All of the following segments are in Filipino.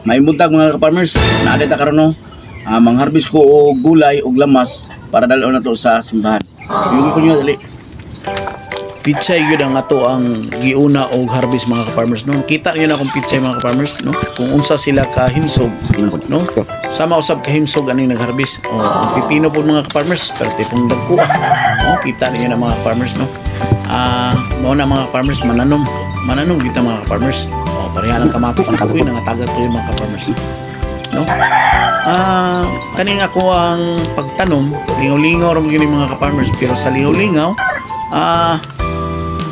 may buntag mga ka-farmers. Naaday ta karon no. Mangharbis ko og gulay og lamas para dalon na to sa simbahan. Yung ko niyo dali. Pitsay yun ang ato ang giuna og harvest mga ka-farmers no. Kita niyo na kung pitsay mga ka-farmers no. Kung unsa sila kahimsog no. Sama usab kahimsog aning nag-harvest. Ang pipino po mga ka-farmers perti pong dagko. No, kita niyo na mga ka-farmers no. Mao na mga ka-farmers mananom kita mga ka-farmers. Pareha lang kamatis na kapoy nangatagad ko yung mga ka-farmers no. Kaning ako ang pagtanom lingaw-lingaw ra gyud mga ka-farmers pero sa lingaw-lingaw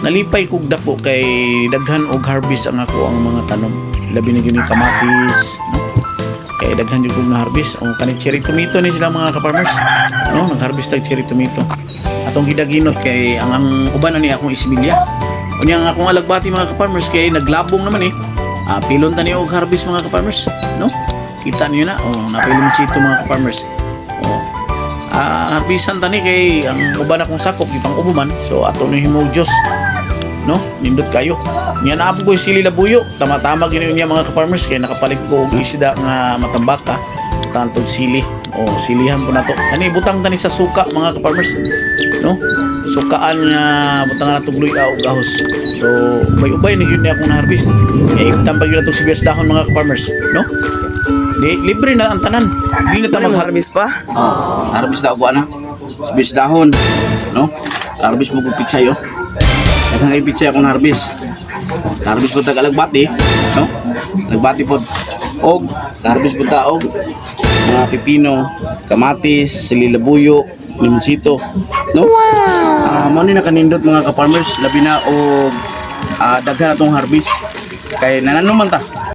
nalipay kog dako kay daghan og harvest ang ako ang mga tanom labi na gyud ni kamatis no? Kay daghan gyud kog na harvest o kaning cherry tomato ni sila mga ka-farmers no nag-harvest tag cherry tomato atong gidaginot kay ang uban ani akong isimilya unya ang akong alagbati mga ka-farmers kay naglabong naman pilon tani og harvest mga ka-farmers no kita niyo na napilong chito mga ka-farmers harbisan tani kay ang uban akong sakop gipang ubuman so ato ni himog Dios no nindot kayo niya naabot ko yung sili labuyo tama-tama gini niya mga ka-farmers kay nakapalit ko og isda nga matambaka tantod sili silihan po na to ani butang tani sa suka mga ka-farmers no sukaan nga butang na to gluy og ahos so ubay-ubay ni yun niya akong na-harvest kay tambag yun na itong sibiyas dahon mga ka-farmers no libre na ang tanan hindi na ta mag-harvest pa harvest na ako sibiyas dahon no harvest mo kong piksay daghang ay pitsay akong harvest po tag alagbati no alagbati po og harvest po ta og mga pipino kamatis sili labuyo limonsito no mao ni nakanindot mga ka-farmers labi na og daghan atong harvest kay nananuman ta